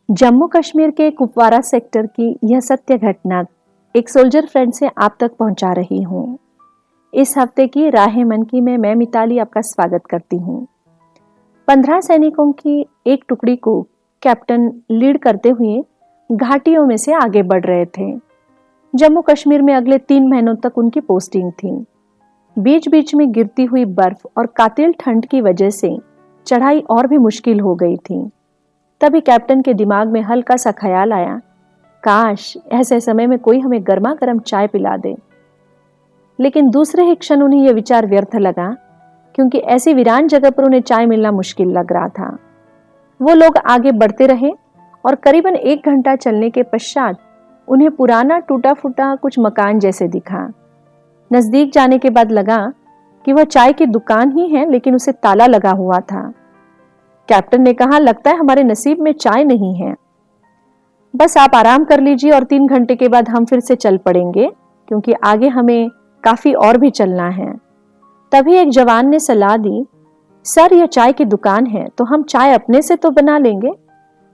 जम्मू कश्मीर के कुपवारा सेक्टर की यह सत्य घटना एक सोल्जर फ्रेंड से आप तक पहुंचा रही हूं। इस हफ्ते की राहे मन की में मैं मिताली आपका स्वागत करती हूं। 15 सैनिकों की एक टुकड़ी को कैप्टन लीड करते हुए घाटियों में से आगे बढ़ रहे थे। जम्मू कश्मीर में अगले 3 महीनों तक उनकी पोस्टिंग थी। बीच बीच में गिरती हुई बर्फ और कातिल ठंड की वजह से चढ़ाई और भी मुश्किल हो गई थी। तभी कैप्टन के दिमाग में हल्का सा ख्याल आया, काश ऐसे समय में कोई हमें गर्मा गर्म चाय पिला दे। लेकिन दूसरे ही क्षण उन्हें यह विचार व्यर्थ लगा, क्योंकि ऐसी वीरान जगह पर उन्हें चाय मिलना मुश्किल लग रहा था। वो लोग आगे बढ़ते रहे और करीबन 1 घंटा चलने के पश्चात उन्हें पुराना टूटा फूटा कुछ मकान जैसे दिखा। नजदीक जाने के बाद लगा कि वह चाय की दुकान ही है, लेकिन उसे ताला लगा हुआ था। कैप्टन ने कहा, लगता है हमारे नसीब में चाय नहीं है। बस आप आराम कर लीजिए और 3 घंटे के बाद हम फिर से चल पड़ेंगे, क्योंकि आगे हमें काफी और भी चलना है। तभी एक जवान ने सलाह दी, सर यह चाय की दुकान है तो हम चाय अपने से तो बना लेंगे,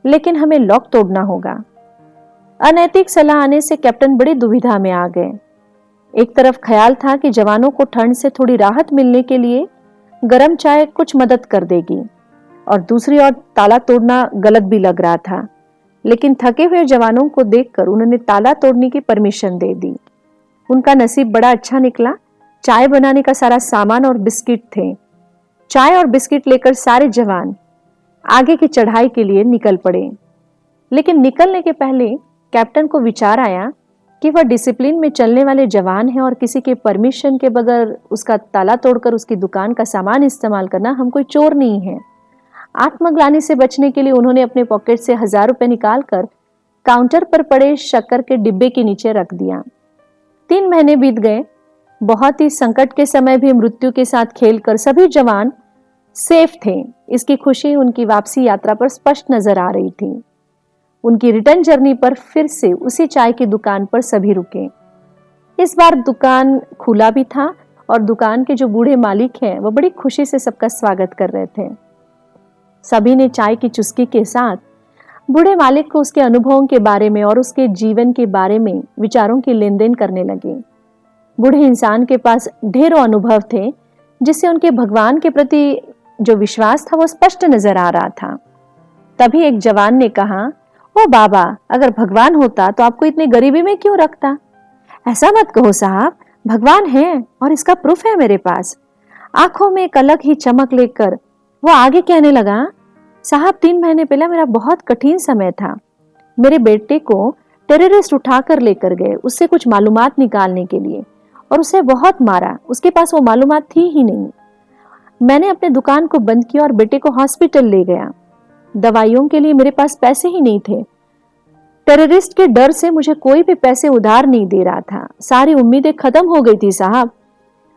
लेकिन हमें लॉक तोड़ना होगा। अनैतिक सलाह आने से कैप्टन बड़ी दुविधा में आ गए। एक तरफ ख्याल था कि जवानों को ठंड से थोड़ी राहत मिलने के लिए गर्म चाय कुछ मदद कर देगी, और दूसरी ओर ताला तोड़ना गलत भी लग रहा था। लेकिन थके हुए जवानों को देखकर उन्होंने ताला तोड़ने की परमिशन दे दी। उनका नसीब बड़ा अच्छा निकला। चाय बनाने का सारा सामान और बिस्किट थे। चाय और बिस्किट लेकर सारे जवान आगे की चढ़ाई के लिए निकल पड़े। लेकिन निकलने के पहले कैप्टन को विचार आया कि वह डिसिप्लिन में चलने वाले जवान हैं और किसी के परमिशन के बगैर उसका ताला तोड़कर उसकी दुकान का सामान इस्तेमाल करना हम कोई चोर नहीं है। आत्मग्लानि से बचने के लिए उन्होंने अपने पॉकेट से 1000 रुपए निकालकर काउंटर पर पड़े शक्कर के डिब्बे के नीचे रख दिया। 3 महीने बीत गए। बहुत ही संकट के समय भी मृत्यु के साथ खेलकर सभी जवान सेफ थे। इसकी खुशी उनकी वापसी यात्रा पर स्पष्ट नजर आ रही थी। उनकी रिटर्न जर्नी पर फिर से उसी चाय की दुकान पर सभी रुके। इस बार दुकान खुला भी था और दुकान के जो बूढ़े मालिक हैं वह बड़ी खुशी से सबका स्वागत कर रहे थे। सभी ने चाय की चुस्की के साथ बूढ़े मालिक को उसके अनुभवों के बारे में और उसके जीवन के बारे में विचारों की लेन देन करने लगे। बूढ़े इंसान के पास ढेरों अनुभव थे, जिससे उनके भगवान के प्रति जो विश्वास था वो स्पष्ट नजर आ रहा था। तभी एक जवान ने कहा, ओ बाबा, अगर भगवान होता तो आपको इतनी गरीबी में क्यों रखता? ऐसा मत कहो साहब, भगवान है और इसका प्रूफ है मेरे पास। आंखों में एक अलग ही चमक लेकर वो आगे कहने लगा, साहब 3 महीने पहले मेरा बहुत कठिन समय था। मेरे बेटे को टेररिस्ट उठाकर लेकर गए उससे कुछ मालूमात निकालने के लिए, और उसे बहुत मारा। उसके पास वो मालूमात थी ही नहीं। मैंने अपने दुकान को बंद किया और बेटे को हॉस्पिटल ले गया। दवाइयों के लिए मेरे पास पैसे ही नहीं थे। टेररिस्ट के डर से मुझे कोई भी पैसे उधार नहीं दे रहा था। सारी उम्मीदें खत्म हो गई थी साहब।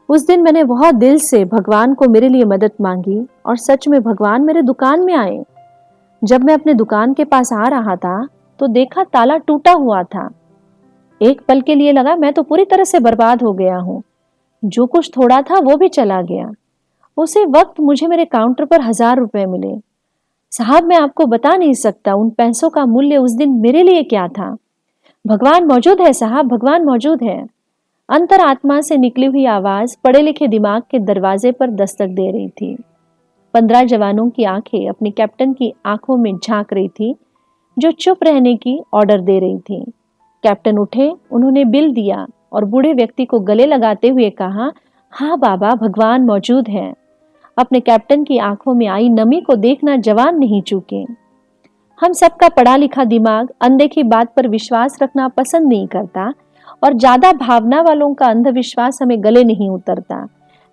उस दिन मैंने बहुत दिल से भगवान को मेरे लिए मदद मांगी और सच में भगवान मेरे दुकान में आए। जब मैं अपने दुकान के पास आ रहा था तो देखा ताला टूटा हुआ था। एक पल के लिए लगा मैं तो पूरी तरह से बर्बाद हो गया हूँ। जो कुछ थोड़ा था वो भी चला गया। उसी वक्त मुझे मेरे काउंटर पर 1000 रुपए मिले। साहब मैं आपको बता नहीं सकता उन पैसों का मूल्य उस दिन मेरे लिए क्या था। भगवान मौजूद है साहब, भगवान मौजूद है। अंतरात्मा से निकली हुई आवाज पढ़े लिखे दिमाग के दरवाजे पर दस्तक दे रही थी। 15 जवानों की आंखें अपने कैप्टन की आंखों में झांक रही थी, जो चुप रहने की ऑर्डर दे रही थी। कैप्टन उठे, उन्होंने बिल दिया और बूढ़े व्यक्ति को गले लगाते हुए कहा, हाँ बाबा, भगवान मौजूद है। अपने कैप्टन की आंखों में आई नमी को देखना जवान नहीं चूके। हम सबका पढ़ा लिखा दिमाग अनदेखी बात पर विश्वास रखना पसंद नहीं करता, और ज्यादा भावना वालों का अंधविश्वास हमें गले नहीं उतरता।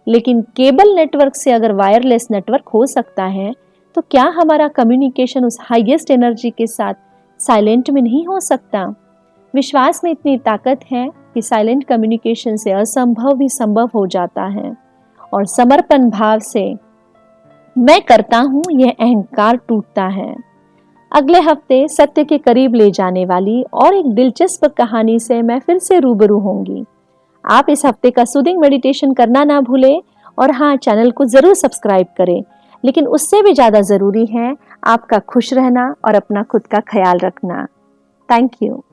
लेकिन केबल नेटवर्क से अगर वायरलेस नेटवर्क हो सकता है, तो क्या हमारा कम्युनिकेशन उस हाईएस्ट एनर्जी के साथ साइलेंट में नहीं हो सकता? विश्वास में इतनी ताकत है कि साइलेंट कम्युनिकेशन से असंभव भी संभव हो जाता है, और समर्पण भाव से मैं करता हूं यह अहंकार टूटता है। अगले हफ्ते सत्य के करीब ले जाने वाली और एक दिलचस्प कहानी से मैं फिर से रूबरू होंगी। आप इस हफ्ते का सूदिंग मेडिटेशन करना ना भूलें, और हाँ, चैनल को जरूर सब्सक्राइब करें। लेकिन उससे भी ज्यादा जरूरी है आपका खुश रहना और अपना खुद का ख्याल रखना। Thank you.